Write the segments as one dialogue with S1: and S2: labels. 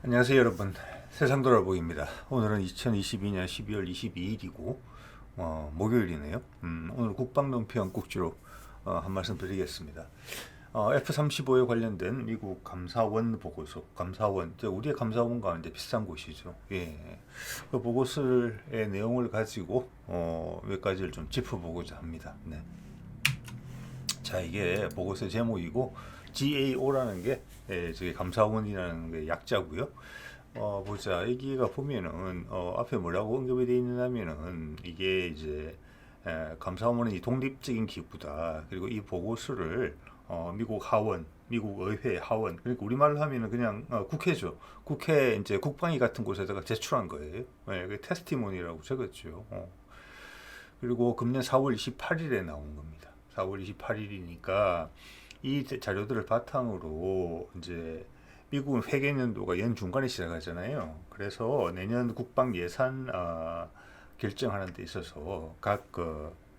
S1: 안녕하세요 여러분, 세상 돌아보기입니다. 오늘은 2022년 12월 22일이고 목요일이네요. 오늘 국방농편 국주로 한 말씀 드리겠습니다. F-35에 관련된 미국 감사원 보고서, 감사원, 우리의 감사원과는 이제 비슷한 곳이죠. 예, 그 보고서의 내용을 가지고 몇 가지를 좀 짚어보고자 합니다. 네. 자, 이게 보고서 제목이고 GAO라는 게 저기 감사원이라는 게 약자고요. 보자. 여기가 보면은 앞에 뭐라고 언급이 되어 있느냐면은 이게 이제 감사원은 이 독립적인 기구다. 그리고 이 보고서를 미국 하원, 미국 의회 하원, 그러니까 우리말로 하면은 그냥 국회죠. 국회 이제 국방위 같은 곳에다가 제출한 거예요. 그 테스티모니라고 적었죠. 그리고 금년 4월 28일에 나온 겁니다. 4월 28일이니까 이 자료들을 바탕으로 이제 미국은 회계연도가 연 중간에 시작하잖아요. 그래서 내년 국방 예산 결정하는 데 있어서 각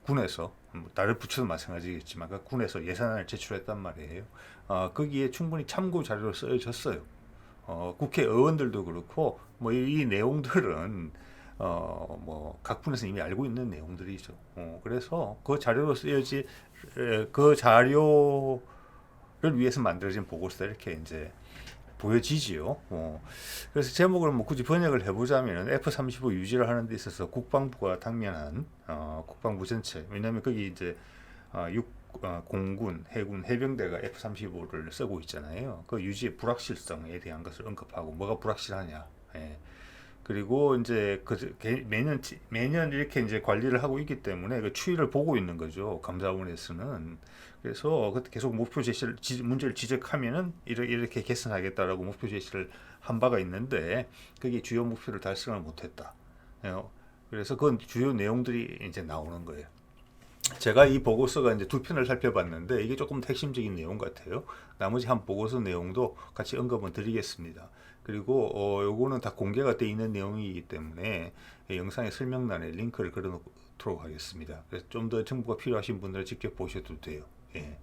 S1: 군에서 다른 부처도 마찬가지겠지만 각 군에서 예산안을 제출했단 말이에요. 거기에 충분히 참고 자료로 쓰여졌어요. 국회의원들도 그렇고 뭐 이 내용들은 뭐 각 분에서 이미 알고 있는 내용들이죠. 그래서 그 자료로 쓰여지 그 자료를 위해서 만들어진 보고서다 이렇게 이제 보여지지요. 그래서 제목을 뭐 굳이 번역을 해보자면 F-35 유지를 하는 데 있어서 국방부가 당면한 국방부 전체, 왜냐하면 거기 이제 공군, 해군, 해병대가 F-35를 쓰고 있잖아요. 그 유지의 불확실성에 대한 것을 언급하고 뭐가 불확실하냐. 예. 그리고 이제 매년 이렇게 이제 관리를 하고 있기 때문에 그 추이를 보고 있는 거죠. 감사원에서는. 그래서 계속 목표 제시를 문제를 지적하면은 이렇게 개선하겠다라고 목표 제시를 한 바가 있는데 그게 주요 목표를 달성을 못했다. 그래서 그건 주요 내용들이 이제 나오는 거예요. 제가 이 보고서가 이제 두 편을 살펴봤는데 이게 조금 핵심적인 내용 같아요. 나머지 한 보고서 내용도 같이 언급은 드리겠습니다. 그리고 요거는 다 공개가 돼 있는 내용이기 때문에 영상의 설명란에 링크를 걸어놓도록 하겠습니다. 그래서 좀 더 정보가 필요하신 분들은 직접 보셔도 돼요. 예.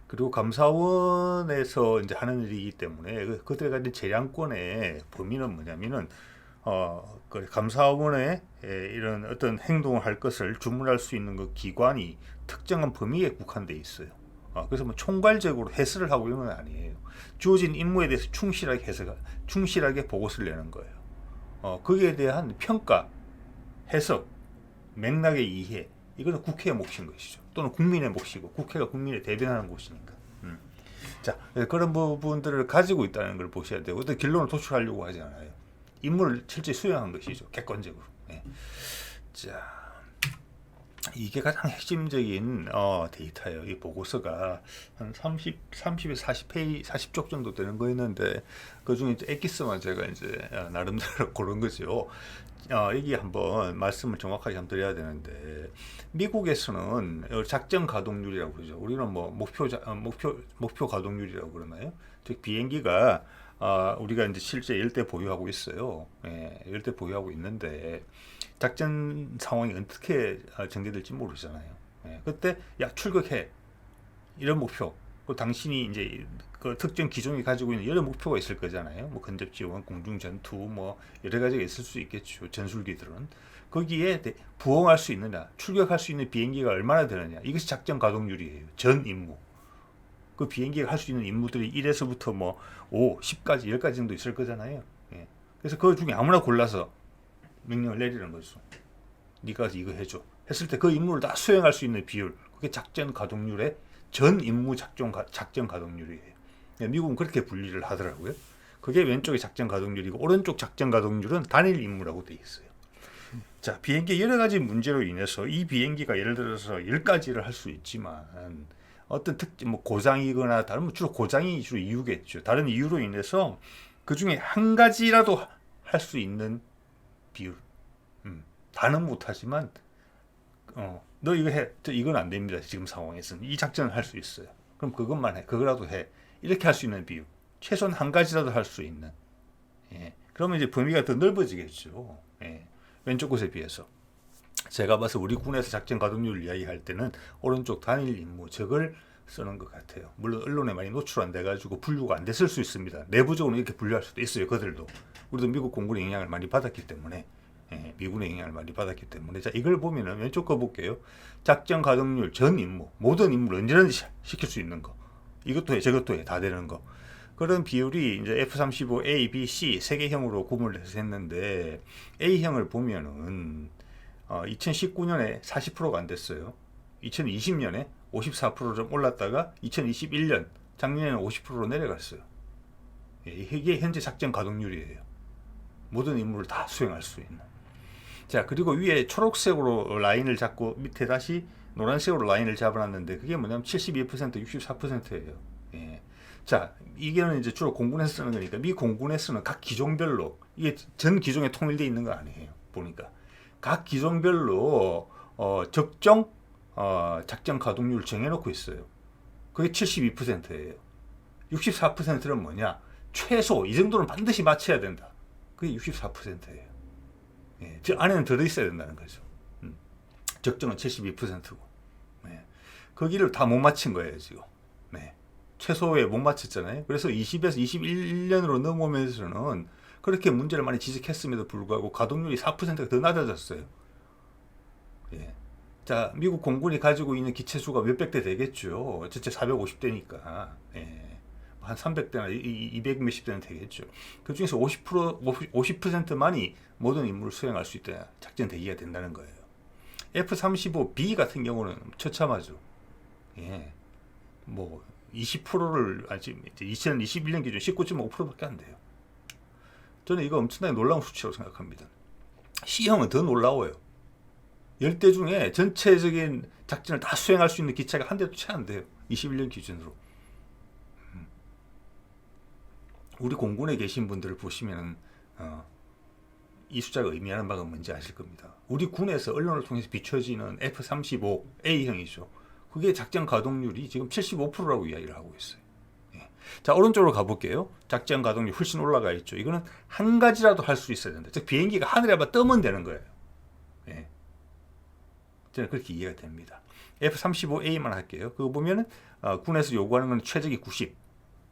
S1: 그리고 감사원에서 이제 하는 일이기 때문에 그들이 가진 재량권의 범위는 뭐냐면은 그 감사원의 이런 어떤 행동을 할 것을 주문할 수 있는 그 기관이 특정한 범위에 국한돼 있어요. 그래서 뭐 총괄적으로 해설을 하고 이런 건 아니에요. 주어진 임무에 대해서 충실하게 보고서를 내는 거예요. 거기에 대한 평가, 해석, 맥락의 이해, 이거는 국회의 몫인 것이죠. 또는 국민의 몫이고 국회가 국민을 대변하는 곳이니까. 자, 그런 부분들을 가지고 있다는 걸 보셔야 되고 어떤 결론을 도출하려고 하지 않아요. 임무를 실제 수행한 것이죠. 객관적으로. 네. 자, 이게 가장 핵심적인 데이터예요. 이 보고서가 한 30에서 40쪽 정도 되는 거였는데 그 중에 엑기스만 제가 이제 나름대로 고른 거죠. 여기 한번 말씀을 정확하게 한번 드려야 되는데 미국에서는 작전 가동률이라고 그러죠. 우리는 뭐 목표 가동률이라고 그러나요? 즉 비행기가 우리가 이제 실제 열대 보유하고 있어요. 예, 열대 보유하고 있는데 작전 상황이 어떻게 전개될지 모르잖아요. 예, 그때 야 출격해 이런 목표. 그 당신이 이제 그 특정 기종이 가지고 있는 여러 목표가 있을 거잖아요. 뭐 근접 지원, 공중 전투, 뭐 여러 가지가 있을 수 있겠죠. 전술기들은 거기에 부응할 수 있느냐, 출격할 수 있는 비행기가 얼마나 되느냐. 이것이 작전 가동률이에요. 전 임무. 그 비행기가 할 수 있는 임무들이 1에서부터 뭐 5, 10까지, 10까지 정도 있을 거잖아요. 예. 그래서 그 중에 아무나 골라서 명령을 내리는 거죠. 네가 이거 해줘. 했을 때 그 임무를 다 수행할 수 있는 비율. 그게 작전 가동률의 전 임무 작전 가동률이에요. 예, 미국은 그렇게 분리를 하더라고요. 그게 왼쪽의 작전 가동률이고 오른쪽 작전 가동률은 단일 임무라고 돼 있어요. 자, 비행기 여러 가지 문제로 인해서 이 비행기가 예를 들어서 10가지를 할 수 있지만 어떤 특징, 뭐 고장이거나 다른 주로 고장이 주로 이유겠죠. 다른 이유로 인해서 그 중에 한 가지라도 할 수 있는 비율. 다는 못하지만 너 이거 해. 이건 안 됩니다. 지금 상황에서는 이 작전을 할 수 있어요. 그럼 그것만 해. 그거라도 해. 이렇게 할 수 있는 비율. 최소한 한 가지라도 할 수 있는. 예. 그러면 이제 범위가 더 넓어지겠죠. 예. 왼쪽 곳에 비해서. 제가 봐서 우리 군에서 작전 가동률을 이야기할 때는 오른쪽 단일 임무, 저걸 쓰는 것 같아요. 물론 언론에 많이 노출 안 돼가지고 분류가 안 됐을 수 있습니다. 내부적으로 이렇게 분류할 수도 있어요. 그들도. 우리도 미국 공군의 영향을 많이 받았기 때문에, 미군의 영향을 많이 받았기 때문에. 자, 이걸 보면은 왼쪽 거 볼게요. 작전 가동률, 전 임무, 모든 임무를 언제든지 시킬 수 있는 거. 이것도 해, 저것도 해, 다 되는 거. 그런 비율이 이제 F-35 A, B, C 세 개형으로 구분을 해서 했는데, A형을 보면은 2019년에 40%가 안 됐어요. 2020년에 54%로 좀 올랐다가 2021년 작년에는 50%로 내려갔어요. 이게 현재 작전 가동률이에요. 모든 임무를 다 수행할 수 있는. 자, 그리고 위에 초록색으로 라인을 잡고 밑에 다시 노란색으로 라인을 잡아놨는데 그게 뭐냐면 72%, 64%예요. 예. 자, 이게는 이제 주로 공군에서 쓰는 거니까 미 공군에서는 각 기종별로 이게 전 기종에 통일되어 있는 거 아니에요. 보니까 각 기종별로 적정 작전 가동률 정해놓고 있어요. 그게 72%예요. 64%는 뭐냐? 최소 이 정도는 반드시 맞춰야 된다. 그게 64%예요. 예, 저 안에는 들어있어야 된다는 거죠. 적정은 72%고. 네. 거기를 다 못 맞힌 거예요, 지금. 네. 최소에 못 맞췄잖아요. 그래서 20에서 21년으로 넘어오면서는 그렇게 문제를 많이 지적했음에도 불구하고 가동률이 4%가 더 낮아졌어요. 예. 자, 미국 공군이 가지고 있는 기체수가 몇백 대 되겠죠. 전체 450대니까. 예. 한 300대나 200 몇십 대는 되겠죠. 그 중에서 50%만이 모든 임무를 수행할 수 있다. 작전 대기가 된다는 거예요. F-35B 같은 경우는 처참하죠. 예. 뭐 20%를 아직 2021년 기준 19.5%밖에 안 돼요. 저는 이거 엄청나게 놀라운 수치라고 생각합니다. C형은 더 놀라워요. 10대 중에 전체적인 작전을 다 수행할 수 있는 기체가 한 대도 채 안 돼요. 21년 기준으로. 우리 공군에 계신 분들을 보시면 이 숫자가 의미하는 바가 뭔지 아실 겁니다. 우리 군에서 언론을 통해서 비춰지는 F-35A형이죠. 그게 작전 가동률이 지금 75%라고 이야기를 하고 있어요. 예. 자, 오른쪽으로 가볼게요. 작전 가동률 훨씬 올라가 있죠. 이거는 한 가지라도 할 수 있어야 된다. 즉 비행기가 하늘에만 뜨면 되는 거예요. 예. 저는 그렇게 이해가 됩니다. F-35A만 할게요. 그거 보면은 군에서 요구하는 건 최적이 90,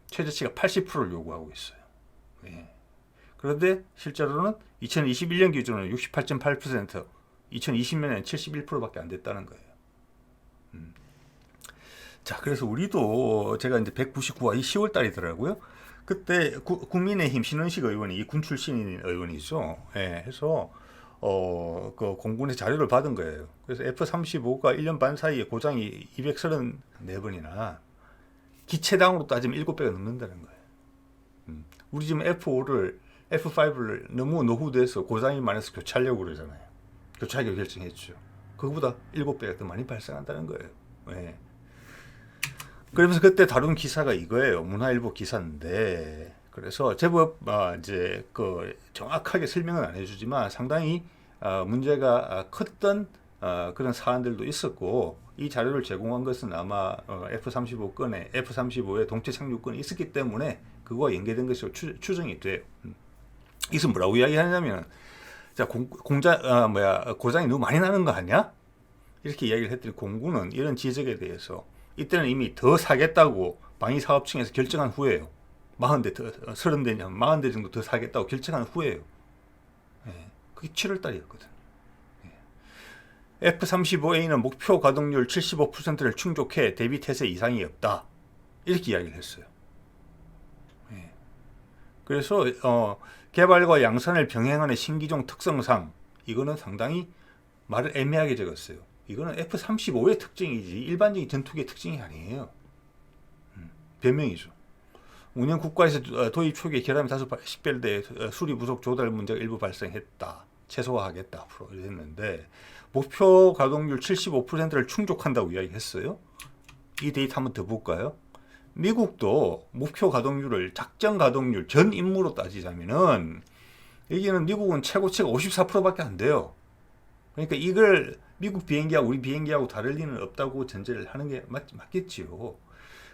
S1: 최저치가 80%를 요구하고 있어요. 예. 그런데 실제로는 2021년 기준으로 68.8%, 2020년에는 71%밖에 안 됐다는 거예요. 자, 그래서 우리도 제가 이제 199화 이 10월 달이더라고요. 그때 국민의힘 신원식 의원이 이 군 출신인 의원이죠. 예, 해서 그 공군의 자료를 받은 거예요. 그래서 F-35가 1년 반 사이에 고장이 234번이나 기체당으로 따지면 7배가 넘는다는 거예요. 우리 지금 F5를 너무 노후돼서 고장이 많아서 교체하려고 그러잖아요. 교체하기로 결정했죠. 그거보다 7배가 더 많이 발생한다는 거예요. 네. 그러면서 그때 다룬 기사가 이거예요. 문화일보 기사인데, 그래서 제법 이제 그 정확하게 설명은 안 해주지만 상당히 문제가 컸던 그런 사안들도 있었고, 이 자료를 제공한 것은 아마 F-35 건에 F-35의 동체 착륙건이 있었기 때문에 그거와 연계된 것으로 추정이 돼요. 이것은 뭐라고 이야기하냐면, 자, 고장이 너무 많이 나는 거 아니야? 이렇게 이야기를 했더니 공군은 이런 지적에 대해서 이때는 이미 더 사겠다고 방위사업청에서 결정한 후에요. 40대, 30대, 40대 정도 더 사겠다고 결정한 후에요. 예, 그게 7월 달이었거든. 예. F-35A는 목표 가동률 75%를 충족해 대비 태세 이상이 없다. 이렇게 이야기를 했어요. 예. 그래서 개발과 양산을 병행하는 신기종 특성상 이거는 상당히 말을 애매하게 적었어요. 이거는 F-35의 특징이지 일반적인 전투기의 특징이 아니에요. 변명이죠. 운영 국가에서 도입 초기에 결함이 다소 식별돼 수리 부속 조달 문제가 일부 발생했다. 최소화하겠다 앞으로 이랬는데 목표 가동률 75%를 충족한다고 이야기했어요. 이 데이터 한번 더 볼까요? 미국도 목표 가동률을 작전 가동률 전 임무로 따지자면은 여기는 미국은 최고치가 54%밖에 안 돼요. 그러니까 이걸 미국 비행기하고 우리 비행기하고 다를 리는 없다고 전제를 하는 게 맞겠지요.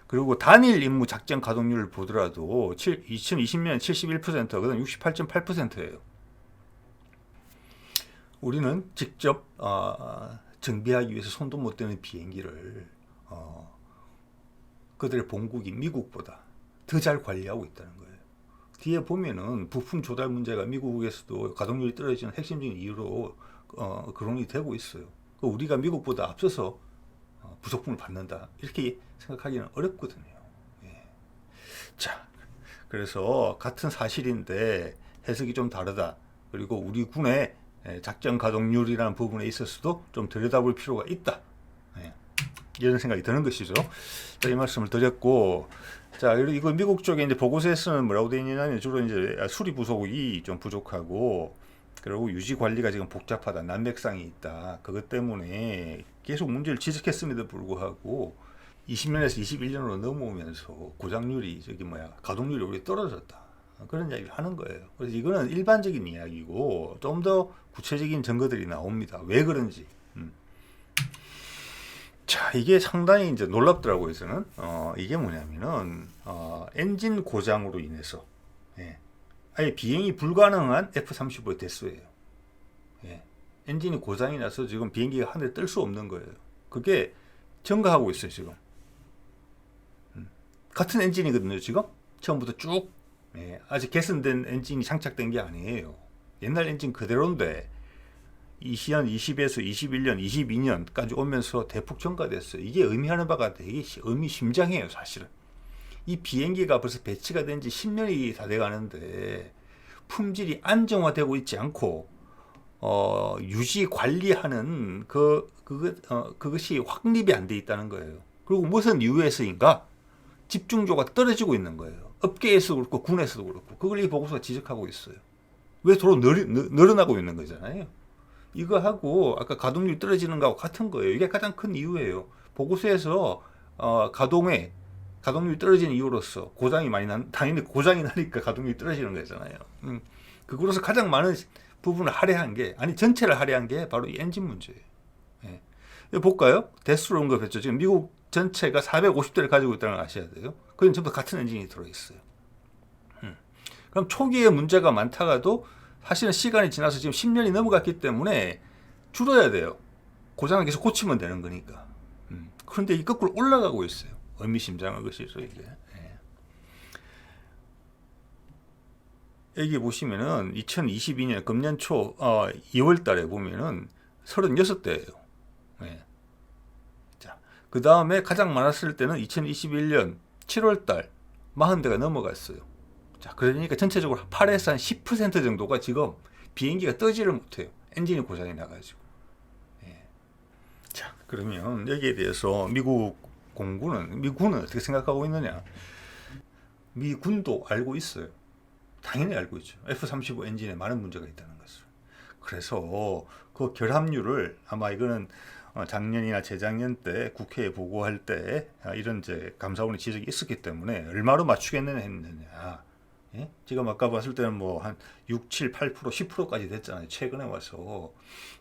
S1: 그리고 단일 임무 작전 가동률을 보더라도 2020년 71%, 그다음 68.8%예요. 우리는 직접 정비하기 위해서 손도 못 대는 비행기를 그들의 본국이 미국보다 더 잘 관리하고 있다는 거예요. 뒤에 보면은 부품 조달 문제가 미국에서도 가동률이 떨어지는 핵심적인 이유로 거론이 되고 있어요. 우리가 미국보다 앞서서 부속품을 받는다 이렇게 생각하기는 어렵거든요. 예. 자, 그래서 같은 사실인데 해석이 좀 다르다. 그리고 우리 군의 작전 가동률이라는 부분에 있어서도 좀 들여다볼 필요가 있다. 예. 이런 생각이 드는 것이죠. 자, 이 말씀을 드렸고, 자, 이거 미국 쪽에 이제 보고서에서는 뭐라고 되어 있냐면 주로 이제 수리 부속이 좀 부족하고, 그리고 유지 관리가 지금 복잡하다, 난맥상이 있다. 그것 때문에 계속 문제를 지적했음에도 불구하고 20년에서 21년으로 넘어오면서 고장률이 가동률이 오히려 떨어졌다. 그런 이야기를 하는 거예요. 그래서 이거는 일반적인 이야기고 좀 더 구체적인 증거들이 나옵니다. 왜 그런지. 자, 이게 상당히 이제 놀랍더라고요. 저는 이게 뭐냐면은 엔진 고장으로 인해서 아예 비행이 불가능한 F-35의 대수예요. 예. 엔진이 고장이 나서 지금 비행기가 하늘에 뜰 수 없는 거예요. 그게 증가하고 있어요, 지금. 같은 엔진이거든요, 지금. 처음부터 쭉. 예. 아직 개선된 엔진이 장착된 게 아니에요. 옛날 엔진 그대로인데 20년, 20에서 21년, 22년까지 오면서 대폭 증가됐어요. 이게 의미하는 바가 되게 의미심장해요, 사실은. 이 비행기가 벌써 배치가 된 지 10년이 다 돼가는데 품질이 안정화되고 있지 않고 유지 관리하는 그것이 확립이 안 돼 있다는 거예요. 그리고 무슨 이유에서인가 집중도가 떨어지고 있는 거예요. 업계에서도 그렇고 군에서도 그렇고 그걸 이 보고서가 지적하고 있어요. 왜 도로 늘어나고 있는 거잖아요. 이거하고 아까 가동률이 떨어지는 거하고 같은 거예요. 이게 가장 큰 이유예요. 보고서에서 가동률이 떨어지는 이유로서 고장이 당연히 고장이 나니까 가동률이 떨어지는 거잖아요. 그거로서 가장 많은 부분을 할애한 게, 전체를 할애한 게 바로 이 엔진 문제예요. 예. 볼까요? 대수로 언급했죠. 지금 미국 전체가 450대를 가지고 있다는 걸 아셔야 돼요. 그건 전부 같은 엔진이 들어있어요. 그럼 초기에 문제가 많다가도 사실은 시간이 지나서 지금 10년이 넘어갔기 때문에 줄어야 돼요. 고장을 계속 고치면 되는 거니까. 그런데 이 거꾸로 올라가고 있어요. 의미심장한 것이죠, 이게. 예. 여기 보시면은 2022년 금년 초 2월 달에 보면은 36대예요. 예. 자, 그 다음에 가장 많았을 때는 2021년 7월 달 40대가 넘어갔어요. 자, 그러니까 전체적으로 8에서 한 10% 정도가 지금 비행기가 떠지를 못해요. 엔진이 고장이 나가지고. 예. 자, 그러면 여기에 대해서 미군은 어떻게 생각하고 있느냐? 미군도 알고 있어요. 당연히 알고 있죠. F-35 엔진에 많은 문제가 있다는 것을. 그래서 그 결함률을 아마 이거는 작년이나 재작년 때 국회에 보고할 때 이런 이제 감사원의 지적이 있었기 때문에 얼마로 맞추겠느냐 했느냐. 예? 지금 아까 봤을 때는 뭐 한 6, 7, 8%, 10%까지 됐잖아요. 최근에 와서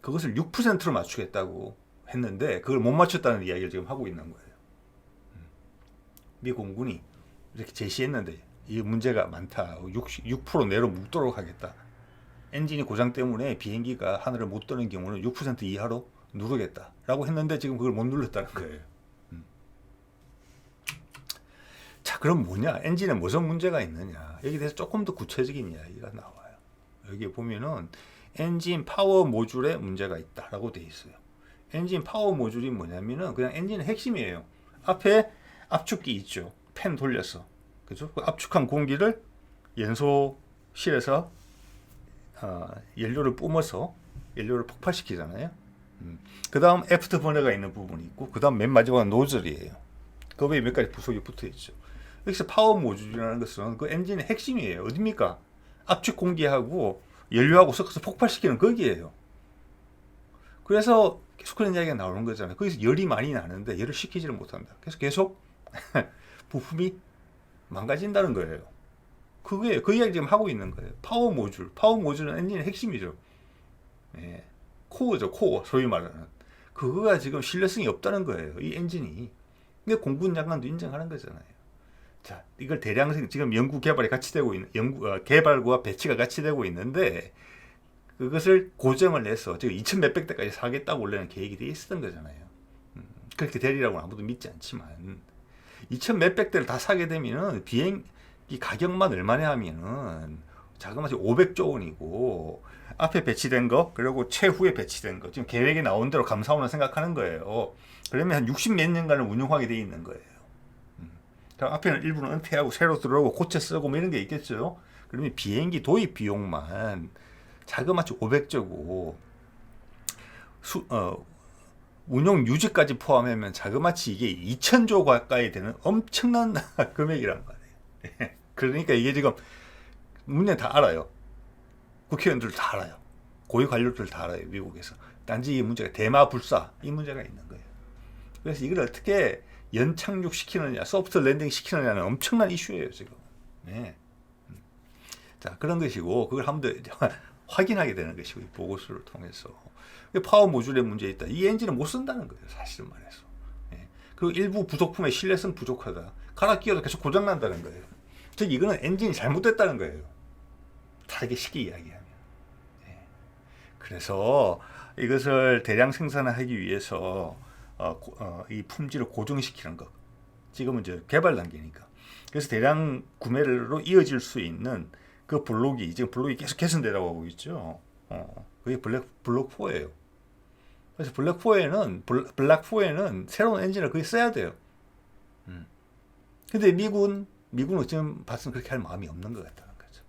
S1: 그것을 6%로 맞추겠다고 했는데 그걸 못 맞췄다는 이야기를 지금 하고 있는 거예요. 미 공군이 이렇게 제시했는데 이 문제가 많다. 6% 내로 묵도록 하겠다. 엔진이 고장 때문에 비행기가 하늘을 못 떠는 경우는 6% 이하로 누르겠다라고 했는데 지금 그걸 못 눌렀다는 거예요. 자, 그럼 뭐냐? 엔진에 무슨 문제가 있느냐? 여기에 대해서 조금 더 구체적인 이야기가 나와요. 여기 보면은 엔진 파워 모듈에 문제가 있다라고 돼 있어요. 엔진 파워 모듈이 뭐냐면은 그냥 엔진의 핵심이에요. 앞에 압축기 있죠. 팬 돌려서. 그죠? 그 압축한 공기를 연소실에서 연료를 뿜어서 연료를 폭발시키잖아요. 그 다음 애프터 버너가 있는 부분이 있고 그 다음 맨 마지막은 노즐이에요. 그 위에 몇 가지 부속이 붙어 있죠. 여기서 파워 모듈이라는 것은 그 엔진의 핵심이에요. 어딥니까? 압축 공기하고 연료하고 섞어서 폭발시키는 거기에요. 그래서 계속 그런 이야기가 나오는 거잖아요. 거기서 열이 많이 나는데 열을 식히지를 못한다. 그래서 계속 부품이 망가진다는 거예요. 그게 그 이야기 지금 하고 있는 거예요. 파워 모듈은 엔진의 핵심이죠. 예. 코어죠, 코어. 소위 말하는. 그거가 지금 신뢰성이 없다는 거예요. 이 엔진이. 근데 공군 장관도 인정하는 거잖아요. 자, 이걸 대량생 지금 연구 개발이 같이 되고 있는 개발과 배치가 같이 되고 있는데 그것을 고정을 해서 지금 2,000 몇백 대까지 사겠다고 원래는 계획이 돼 있었던 거잖아요. 그렇게 되리라고는 아무도 믿지 않지만 2천 몇백 대를 다 사게 되면은 비행기 가격만 얼마냐 하면은 자그마치 500조 원이고 앞에 배치된 거 그리고 최후에 배치된 거 지금 계획에 나온 대로 감사원은 생각하는 거예요. 그러면 한 60 몇 년간을 운영하게 돼 있는 거예요. 그럼 앞에는 일부는 은폐하고 새로 들어오고 고쳐 쓰고 뭐 이런 게 있겠죠. 그러면 비행기 도입 비용만 자그마치 500조고 운용 유지까지 포함하면 자그마치 이게 2천조 가까이 되는 엄청난 금액이란 말이에요. 그러니까 이게 지금 문제 다 알아요. 국회의원들 다 알아요. 고위 관료들 다 알아요. 미국에서. 단지 이 문제가 대마불사 이 문제가 있는 거예요. 그래서 이걸 어떻게 연착륙시키느냐, 소프트 랜딩 시키느냐는 엄청난 이슈예요 지금. 네. 자 그런 것이고 그걸 한번 더 확인하게 되는 것이고 이 보고서를 통해서 파워 모듈에 문제 있다. 이 엔진은 못 쓴다는 거예요 사실 말해서. 네. 그리고 일부 부속품의 신뢰성 부족하다. 갈아 끼워도 계속 고장 난다는 거예요. 즉 이거는 엔진이 잘못됐다는 거예요. 다르게 쉽게 이야기하면. 네. 그래서 이것을 대량 생산하기 위해서 이 품질을 고정시키는 것. 지금은 이제 개발 단계니까. 그래서 대량 구매로 이어질 수 있는 그 블록이 지금 블록이 계속 개선되라고 하고 있죠. 그게 블록 4예요. 그래서 블록 4에는 새로운 엔진을 거의 써야 돼요. 근데 미군은 지금 봤으면 그렇게 할 마음이 없는 것 같다는 거죠.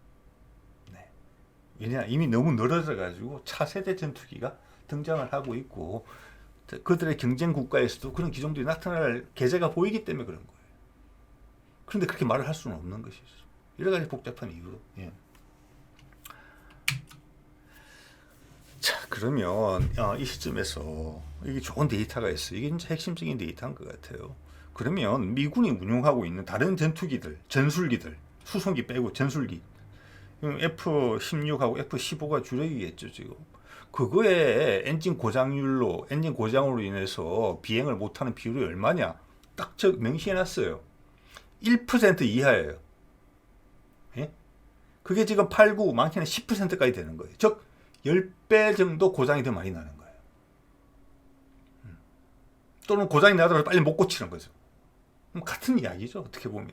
S1: 네. 왜냐 이미 너무 늘어져 가지고 차세대 전투기가 등장을 하고 있고 그들의 경쟁 국가에서도 그런 기종들이 나타날 계제가 보이기 때문에 그런 거예요. 그런데 그렇게 말을 할 수는 없는 것이죠. 여러 가지 복잡한 이유로. 예. 자, 그러면 이 시점에서 이게 좋은 데이터가 있어요. 이게 진짜 핵심적인 데이터인 것 같아요. 그러면 미군이 운용하고 있는 다른 전투기들, 전술기들, 수송기 빼고 전술기, F-16하고 F-15가 주력이겠죠 지금. 그거에 엔진 고장으로 인해서 비행을 못하는 비율이 얼마냐? 딱 명시해놨어요. 1% 이하예요. 예? 그게 지금 8, 9, 많게는 10%까지 되는 거예요. 즉 10배 정도 고장이 더 많이 나는 거예요. 또는 고장이 나더라도 빨리 못 고치는 거죠. 같은 이야기죠. 어떻게 보면.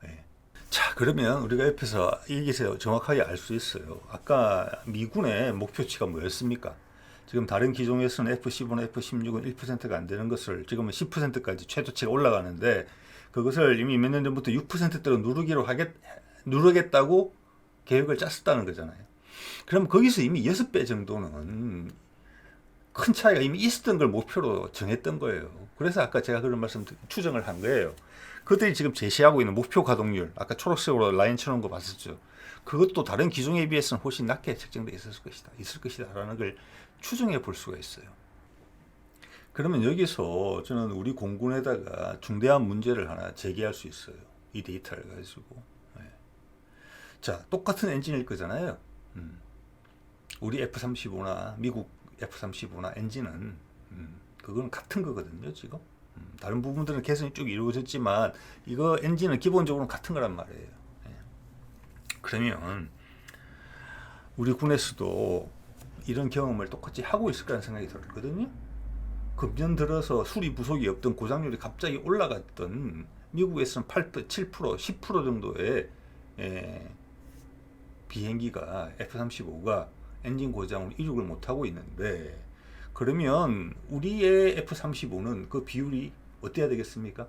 S1: 네. 자, 그러면 우리가 옆에서 여기서 정확하게 알 수 있어요. 아까 미군의 목표치가 뭐였습니까? 지금 다른 기종에서는 F-15나 F-16은 1%가 안 되는 것을 지금은 10%까지 최저치가 올라가는데 그것을 이미 몇 년 전부터 6%대로 누르겠다고 계획을 짰었다는 거잖아요. 그럼 거기서 이미 6배 정도는 큰 차이가 이미 있었던 걸 목표로 정했던 거예요. 그래서 아까 제가 그런 말씀 추정을 한 거예요. 그들이 지금 제시하고 있는 목표 가동률, 아까 초록색으로 라인 쳐놓은 거 봤었죠. 그것도 다른 기종에 비해서는 훨씬 낮게 책정돼 있을 것이다라는 걸 추정해 볼 수가 있어요. 그러면 여기서 저는 우리 공군에다가 중대한 문제를 하나 제기할 수 있어요. 이 데이터를 가지고. 네. 자, 똑같은 엔진일 거잖아요. 우리 F-35나 미국 F-35나 엔진은 그건 같은 거거든요 지금. 다른 부분들은 개선이 쭉 이루어졌지만 이거 엔진은 기본적으로 같은 거란 말이에요. 예. 그러면 우리 군에서도 이런 경험을 똑같이 하고 있을 거라는 생각이 들거든요. 금년 들어서 수리 부속이 없던 고장률이 갑자기 올라갔던 미국에서는 8%, 7%, 10% 정도의 비행기가 F-35가 엔진 고장으로 이륙을 못하고 있는데 그러면 우리의 F-35는 그 비율이 어때야 되겠습니까?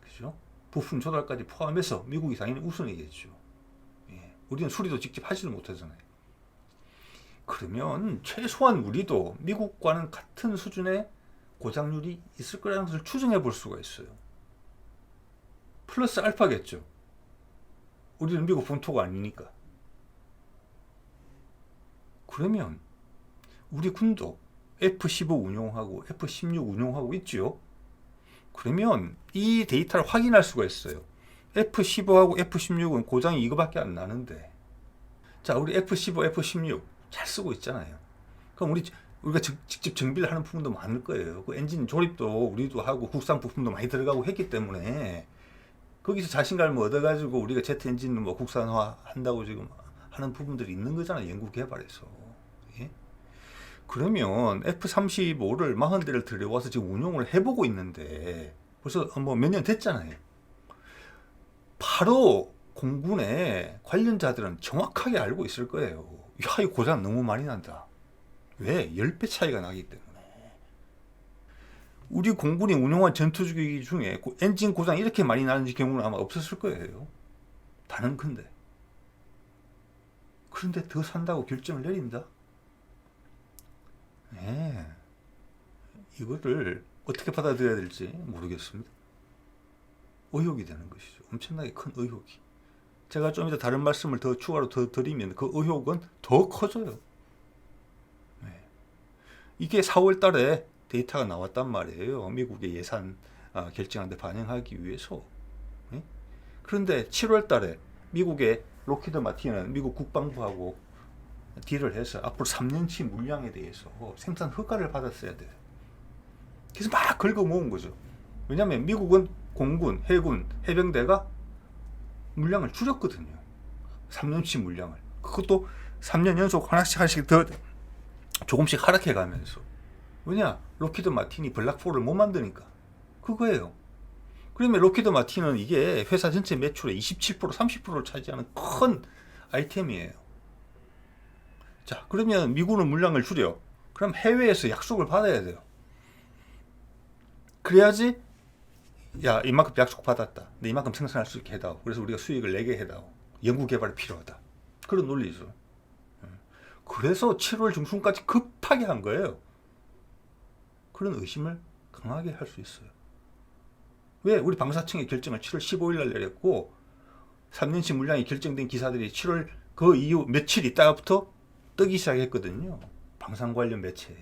S1: 그죠? 부품 조달까지 포함해서 미국이 당연히 우선이겠죠. 예. 우리는 수리도 직접 하지도 못하잖아요. 그러면 최소한 우리도 미국과는 같은 수준의 고장률이 있을 거라는 것을 추정해 볼 수가 있어요. 플러스 알파겠죠. 우리는 미국 본토가 아니니까. 그러면 우리 군도 F-15 운용하고 F-16 운용하고 있죠. 그러면 이 데이터를 확인할 수가 있어요. F-15하고 F-16은 고장이 이거밖에 안 나는데 자, 우리 F-15, F-16 잘 쓰고 있잖아요. 그럼 우리가 직접 정비를 하는 부분도 많을 거예요. 그 엔진 조립도 우리도 하고 국산 부품도 많이 들어가고 했기 때문에 거기서 자신감을 얻어가지고 우리가 제트 엔진을 뭐 국산화 한다고 지금 하는 부분들이 있는 거잖아요. 연구 개발에서. 예? 그러면 F-35를 40대를 들여와서 지금 운용을 해보고 있는데 벌써 뭐 몇 년 됐잖아요. 바로 공군의 관련자들은 정확하게 알고 있을 거예요. 야, 이 고장 너무 많이 난다. 왜? 10배 차이가 나기 때문에. 우리 공군이 운용한 전투기기 중에 엔진 고장 이렇게 많이 나는 경우는 아마 없었을 거예요. 다는 큰데. 그런데 더 산다고 결정을 내린다? 네. 이거를 어떻게 받아들여야 될지 모르겠습니다. 의혹이 되는 것이죠. 엄청나게 큰 의혹이. 제가 좀 이따 다른 말씀을 더 추가로 더 드리면 그 의혹은 더 커져요. 네. 이게 4월 달에 데이터가 나왔단 말이에요. 미국의 예산 결정안에 반영하기 위해서. 네? 그런데 7월 달에 미국의 록히드 마틴은 미국 국방부하고 딜을 해서 앞으로 3년치 물량에 대해서 생산 허가를 받았어야 돼요. 그래서 막 긁어 모은 거죠. 왜냐하면 미국은 공군, 해군, 해병대가 물량을 줄였거든요. 3년치 물량을. 그것도 3년 연속 하나씩 더 조금씩 하락해 가면서. 왜냐? 록히드 마틴이 블락4를 못 만드니까. 그거예요. 그러면 록히드 마틴은 이게 회사 전체 매출의 27%, 30%를 차지하는 큰 아이템이에요. 자, 그러면 미군은 물량을 줄여. 그럼 해외에서 약속을 받아야 돼요. 그래야지 야, 이만큼 약속 받았다. 내 이만큼 생산할 수 있게 해다오. 그래서 우리가 수익을 내게 해다오. 연구개발이 필요하다. 그런 논리죠. 그래서 7월 중순까지 급하게 한 거예요. 그런 의심을 강하게 할 수 있어요. 왜? 우리 방사청의 결정을 7월 15일 날 내렸고 3년치 물량이 결정된 기사들이 7월 그 이후 며칠 있다가부터 뜨기 시작했거든요. 방산 관련 매체에.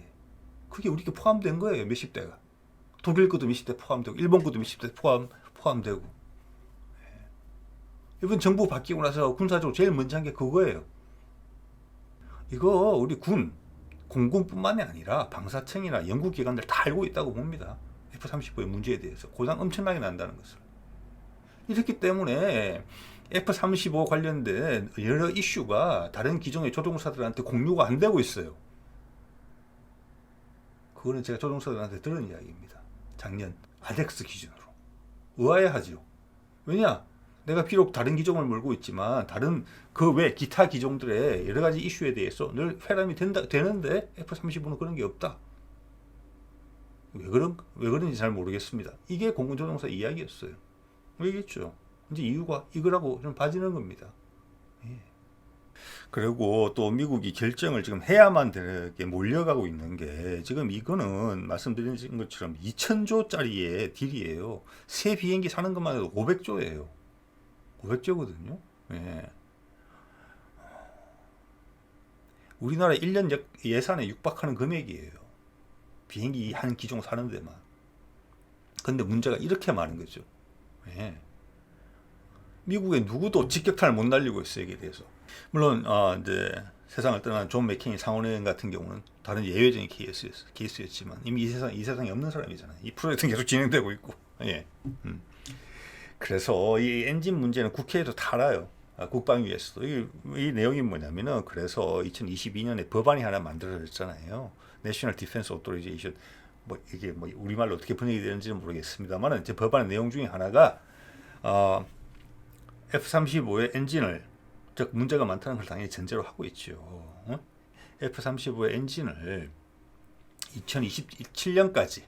S1: 그게 우리게 포함된 거예요. 몇십 대가. 독일 것도 몇십 대 포함되고 일본 것도 몇십 대 포함되고. 이번 정부 바뀌고 나서 군사적으로 제일 먼저 한 게 그거예요. 이거 우리 공군뿐만이 아니라 방사청이나 연구기관들 다 알고 있다고 봅니다. F-35의 문제에 대해서 고장 엄청나게 난다는 것을. 이렇기 때문에 F-35 관련된 여러 이슈가 다른 기종의 조종사들한테 공유가 안 되고 있어요. 그거는 제가 조종사들한테 들은 이야기입니다. 작년 아덱스 기준으로. 의아해하죠. 왜냐? 내가 비록 다른 기종을 몰고 있지만 다른 그 외 기타 기종들의 여러 가지 이슈에 대해서 늘 회람이 되는데 F-35는 그런 게 없다. 왜 그런지 잘 모르겠습니다. 이게 공군 조종사 이야기였어요. 왜겠죠? 이제 이유가 이거라고 좀 봐지는 겁니다. 예. 그리고 또 미국이 결정을 지금 해야만 되게 몰려가고 있는 게 지금 이거는 말씀드린 것처럼 2,000조짜리의 딜이에요. 새 비행기 사는 것만 해도 500조예요. 500조거든요. 예. 우리나라 1년 예산에 육박하는 금액이에요. 비행기 한 기종 사는 데만. 근데 문제가 이렇게 많은 거죠. 예. 미국의 누구도 직격탄을 못 날리고 있어요, 여기에 대해서. 물론 이제 세상을 떠난 존 맥케인 상원의원 같은 경우는 다른 예외적인 케이스였지만 이미 이 세상에 없는 사람이잖아요. 이 프로젝트는 계속 진행되고 있고. 예. 그래서 이 엔진 문제는 국회에도 다 알아요. 국방위에서도. 이 내용이 뭐냐면은 그래서 2022년에 법안이 하나 만들어졌잖아요. 내셔널 디펜스 오토리제이션. 이게 우리말로 어떻게 번역이 되는지는 모르겠습니다만 이제 법안의 내용 중에 하나가 F-35의 엔진을, 즉 문제가 많다는 걸 당연히 전제로 하고 있죠. F-35의 엔진을 2027년까지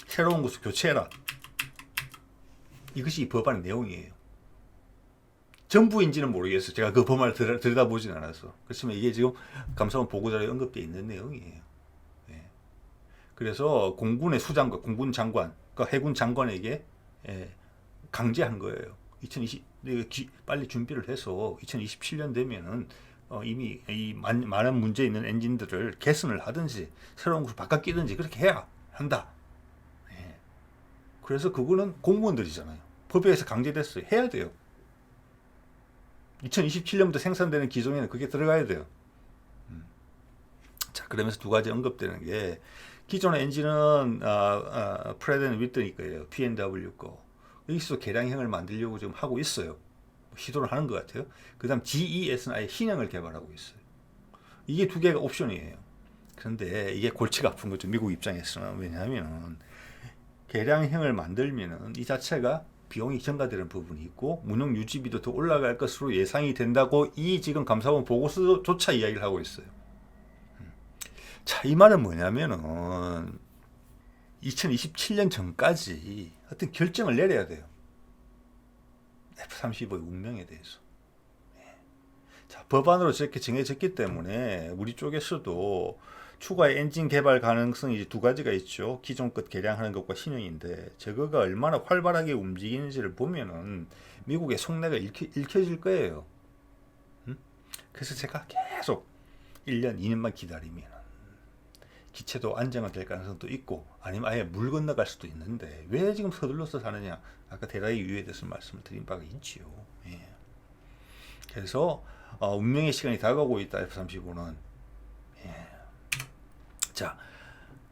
S1: 새로운 것으로 교체해라. 이것이 이 법안의 내용이에요. 전부인지는 모르겠어요. 제가 그 법안을 들여다보진 않아서. 그렇지만 이게 지금 감사원 보고자료에 언급되어 있는 내용이에요. 예. 그래서 공군의 수장과 공군 장관, 그러니까 해군 장관에게 강제한 거예요. 빨리 준비를 해서 2027년 되면은 이미 이 많은 문제 있는 엔진들을 개선을 하든지 새로운 것을 바꿔 끼든지 그렇게 해야 한다. 예. 그래서 그거는 공무원들이잖아요. 법에서 강제됐어요. 해야 돼요. 2027년부터 생산되는 기종에는 그게 들어가야 돼요. 자, 그러면서 두 가지 언급되는 게 기존의 엔진은 프레드 앤 위트니 거예요. P&W 거. 여기서 개량형을 만들려고 지금 하고 있어요. 시도를 하는 것 같아요. 그 다음 GES는 아예 신형을 개발하고 있어요. 이게 두 개가 옵션이에요. 그런데 이게 골치가 아픈 거죠. 미국 입장에서는. 왜냐하면 개량형을 만들면은 이 자체가 비용이 증가되는 부분이 있고 운영 유지비도 더 올라갈 것으로 예상이 된다고 이 지금 감사원 보고서조차 이야기를 하고 있어요. 자, 이 말은 뭐냐면은 2027년 전까지 어떤 결정을 내려야 돼요. F-35의 운명에 대해서. 자, 법안으로 저렇게 정해졌기 때문에 우리 쪽에서도 추가의 엔진 개발 가능성이 이제 두 가지가 있죠. 기존 것 개량하는 것과 신형인데 저거가 얼마나 활발하게 움직이는지를 보면은 미국의 속내가 읽혀질 거예요. 그래서 제가 계속 1년, 2년만 기다리면 기체도 안정화될 가능성도 있고 아니면 아예 물 건너갈 수도 있는데 왜 지금 서둘러서 사느냐. 아까 대라이 이유에 대해서 말씀을 드린 바가 있지요. 예. 그래서 운명의 시간이 다가오고 있다. F-35는. 예. 자,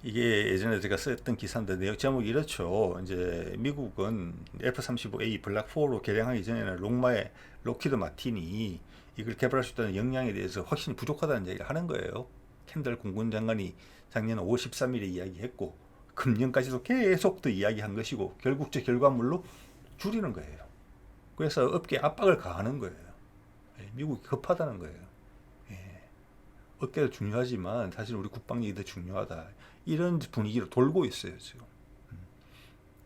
S1: 이게 예전에 제가 썼던 기사인데 내용 제목이 이렇죠. 이제 미국은 F-35A 블락4로 개량하기 전에는 록히드 마틴이 이걸 개발할 수 있다는 역량에 대해서 확신이 부족하다는 얘기를 하는 거예요. 캔들 공군 장관이 작년 5월 13일에 이야기했고 금년까지도 계속 더 이야기한 것이고 결국 저 결과물로 줄이는 거예요. 그래서 업계에 압박을 가하는 거예요. 미국이 급하다는 거예요. 업계도 중요하지만 사실 우리 국방력이 더 중요하다. 이런 분위기로 돌고 있어요 지금.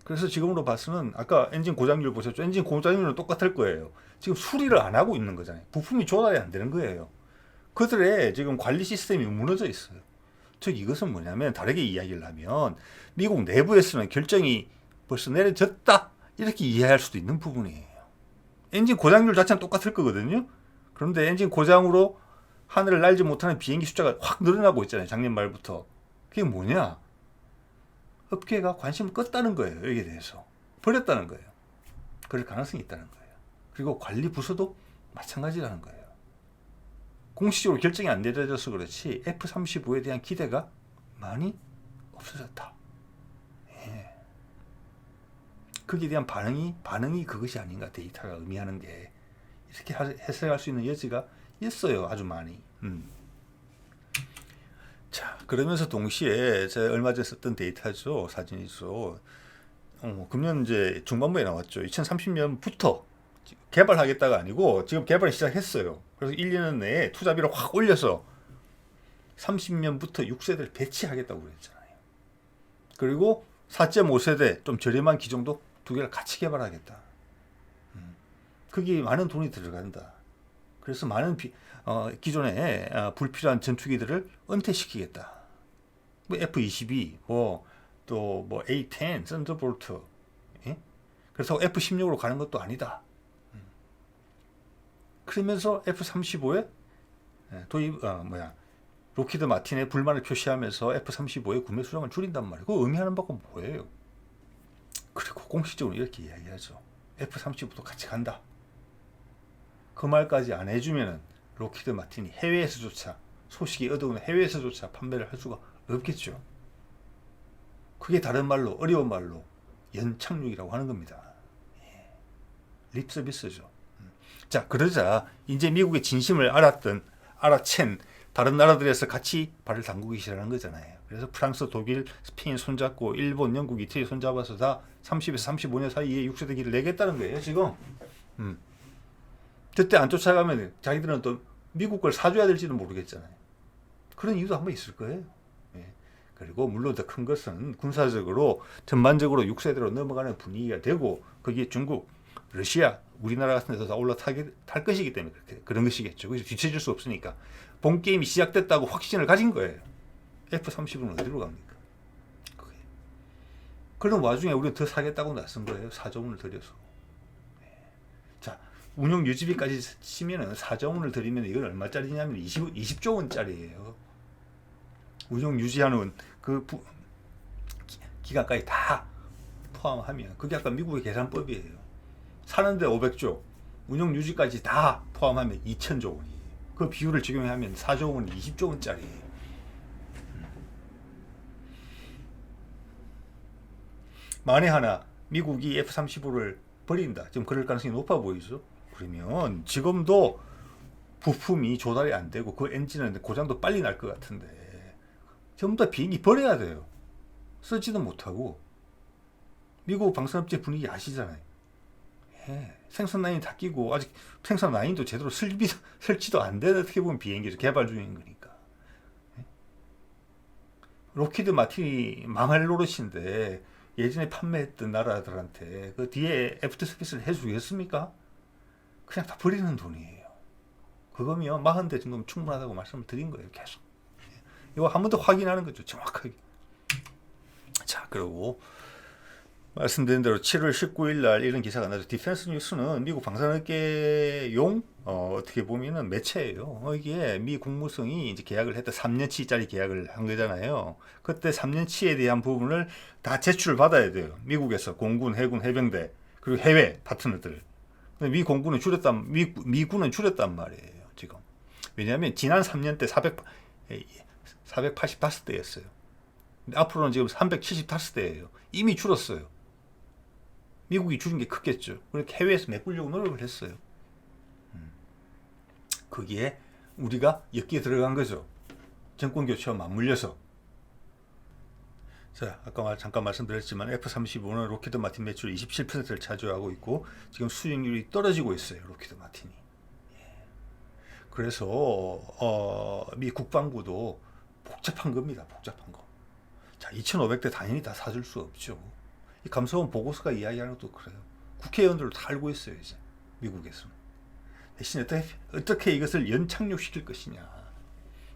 S1: 그래서 지금으로 봐서는 아까 엔진 고장률 보셨죠? 엔진 고장률은 똑같을 거예요. 지금 수리를 안 하고 있는 거잖아요. 부품이 조달이 안 되는 거예요. 그들의 지금 관리 시스템이 무너져 있어요. 즉 이것은 뭐냐면 다르게 이야기를 하면 미국 내부에서는 결정이 벌써 내려졌다 이렇게 이해할 수도 있는 부분이에요. 엔진 고장률 자체는 똑같을 거거든요. 그런데 엔진 고장으로 하늘을 날지 못하는 비행기 숫자가 확 늘어나고 있잖아요. 작년 말부터. 그게 뭐냐? 업계가 관심을 껐다는 거예요. 여기에 대해서. 버렸다는 거예요. 그럴 가능성이 있다는 거예요. 그리고 관리 부서도 마찬가지라는 거예요. 공식적으로 결정이 안 내려져서 그렇지 F-35에 대한 기대가 많이 없어졌다. 예. 거기에 대한 반응이 그것이 아닌가. 데이터가 의미하는 게 이렇게 해석할 수 있는 여지가 있어요. 아주 많이. 자, 그러면서 동시에 제가 얼마 전에 썼던 데이터죠. 사진이죠. 금년 이제 중반부에 나왔죠. 2030년부터 개발하겠다가 아니고 지금 개발을 시작했어요. 그래서 1년 내에 투자비를 확 올려서 30년부터 6세대를 배치하겠다고 그랬잖아요. 그리고 4.5세대 좀 저렴한 기종도 두 개를 같이 개발하겠다. 거기에 많은 돈이 들어간다. 그래서 많은 기존의 불필요한 전투기들을 은퇴시키겠다. 뭐 F-22, 또 A-10, 썬더볼트. 예? 그래서 F-16으로 가는 것도 아니다. 그러면서 F-35에 도입, 록히드 마틴의 불만을 표시하면서 F-35의 구매 수량을 줄인단 말이에요. 그 의미하는 바가 뭐예요? 그리고 공식적으로 이렇게 이야기하죠. F-35도 같이 간다. 그 말까지 안 해주면은 록히드 마틴이 해외에서조차 소식이 얻어오는 해외에서조차 판매를 할 수가 없겠죠. 그게 다른 말로 어려운 말로 연착륙이라고 하는 겁니다. 립 서비스죠. 자, 그러자 이제 미국의 진심을 알아챈 다른 나라들에서 같이 발을 담그기 시작하는 거잖아요. 그래서 프랑스, 독일, 스페인 손잡고 일본, 영국, 이태리 손잡아서 다 30에서 35년 사이에 6세대기를 내겠다는 거예요, 지금. 그때 안 쫓아가면 자기들은 또 미국 걸 사줘야 될지는 모르겠잖아요. 그런 이유도 한번 있을 거예요. 그리고 물론 더 큰 것은 군사적으로 전반적으로 6세대로 넘어가는 분위기가 되고 거기에 중국, 러시아, 우리나라 같은 데서 다 올라탈 것이기 때문에 그런 것이겠죠. 그래서 뒤처질 수 없으니까 본 게임이 시작됐다고 확신을 가진 거예요. F-35는 어디로 갑니까? 그런 와중에 우리는 더 사겠다고 나선 거예요. 4조 원을 들여서. 자, 운용 유지비까지 치면은 4조 원을 들이면 이건 얼마짜리냐면 20조 원짜리예요. 운용 유지하는 그 기간까지 다 포함하면 그게 아까 미국의 계산법이에요. 사는데 500조, 운용 유지까지 다 포함하면 2천조 원이에요. 그 비율을 적용하면 4조 원이 20조 원짜리예요. 만에 하나 미국이 F-35를 버린다. 지금 그럴 가능성이 높아 보이죠. 그러면 지금도 부품이 조달이 안 되고 그 엔진은 고장도 빨리 날 것 같은데 전부 다 비행기 버려야 돼요. 쓰지도 못하고. 미국 방산업체 분위기 아시잖아요. 예, 생산 라인 다 끼고 아직 생산 라인도 제대로 설치도 안 된 어떻게 보면 비행기죠. 개발 중인 거니까. 예? 로키드 마틴이 망할 노릇인데 예전에 판매했던 나라들한테 그 뒤에 애프터 서비스를 해주겠습니까? 그냥 다 버리는 돈이에요. 그거면 40대 정도면 충분하다고 말씀을 드린 거예요. 계속. 이거 한 번 더 확인하는 거죠. 정확하게. 자, 그리고 말씀드린 대로 7월 19일 날 이런 기사가 나죠. 디펜스 뉴스는 미국 방산업계용 어떻게 보면은 매체예요. 이게 미 국무성이 이제 계약을 했다 3년치짜리 계약을 한 거잖아요. 그때 3년치에 대한 부분을 다 제출을 받아야 돼요. 미국에서 공군, 해군, 해병대 그리고 해외 파트너들. 근데 미 공군은 줄였단 미군은 줄였단 말이에요. 지금. 왜냐하면 지난 3년 때 485대였어요. 근데 앞으로는 지금 375대예요. 이미 줄었어요. 미국이 줄인 게 크겠죠. 그렇게 해외에서 메꾸려고 노력을 했어요. 거기에 우리가 엮여 들어간 거죠. 정권 교체와 맞물려서. 자, 아까 잠깐 말씀드렸지만 F-35는 로키드 마틴 매출 27%를 차지하고 있고 지금 수익률이 떨어지고 있어요. 로키드 마틴이. 그래서 미 국방부도 복잡한 겁니다. 복잡한 거. 자, 2,500대 당연히 다 사줄 수 없죠. 이 감사원 보고서가 이야기하는 것도 그래요. 국회의원들도 다 알고 있어요. 이제 미국에서는. 대신 어떻게 이것을 연착륙시킬 것이냐.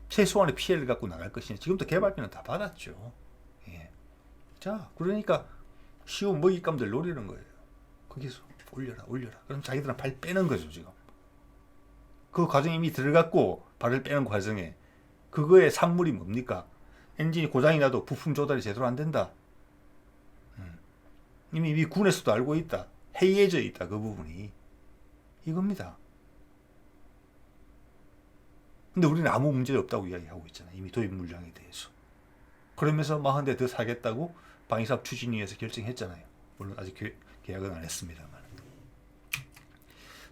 S1: 최소한의 피해를 갖고 나갈 것이냐. 지금도 개발비는 다 받았죠. 예. 자, 그러니까 쉬운 먹잇감들 노리는 거예요. 거기서 올려라. 그럼 자기들은 발 빼는 거죠. 지금. 그 과정에 이미 들어갔고 발을 빼는 과정에 그거의 산물이 뭡니까? 엔진이 고장이 나도 부품 조달이 제대로 안 된다. 이미 군에서도 알고 있다. 해이해져 있다. 그 부분이. 이겁니다. 근데 우리는 아무 문제 없다고 이야기하고 있잖아요. 이미 도입 물량에 대해서. 그러면서 40대 더 사겠다고 방위사업 추진위에서 결정했잖아요. 물론 아직 계약은 안 했습니다만.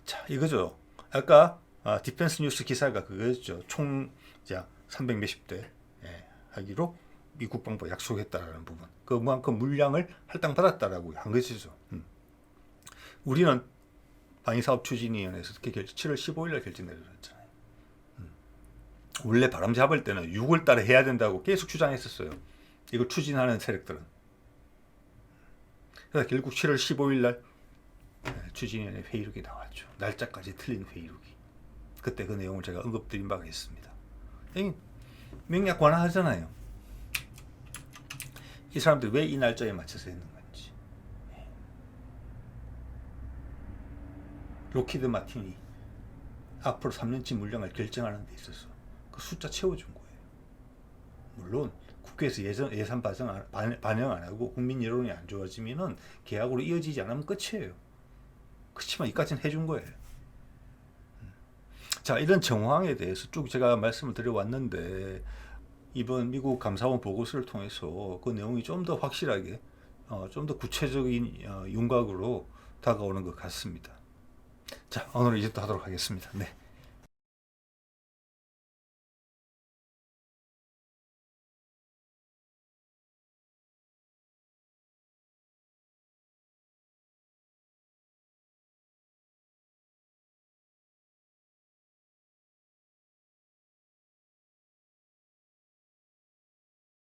S1: 자, 이거죠. 아까 디펜스 뉴스 기사가 그거였죠. 총 300 몇십 대 하기로 미 국방부가 약속했다라는 부분. 그만큼 물량을 할당받았다라고 한 것이죠. 우리는 방위사업 추진위원회에서 7월 15일 날 결정 내려졌잖아요. 원래 바람 잡을 때는 6월 달에 해야 된다고 계속 주장했었어요. 이걸 추진하는 세력들은. 그래서 결국 7월 15일 날 추진위원회 회의록이 나왔죠. 날짜까지 틀린 회의록이. 그때 그 내용을 제가 언급드린 바가 있습니다. 명략 관화하잖아요. 이 사람들이 왜 이 날짜에 맞춰서 했는 건지. 로키드 마틴이 앞으로 3년치 물량을 결정하는 데 있어서 그 숫자 채워준 거예요. 물론 국회에서 예산 반영 안 하고 국민 여론이 안 좋아지면은 계약으로 이어지지 않으면 끝이에요. 그렇지만 이까지는 해준 거예요. 자, 이런 정황에 대해서 쭉 제가 말씀을 드려왔는데 이번 미국 감사원 보고서를 통해서 그 내용이 좀 더 확실하게 좀 더 구체적인 윤곽으로 다가오는 것 같습니다. 자, 오늘은 이제 또 하도록 하겠습니다. 네.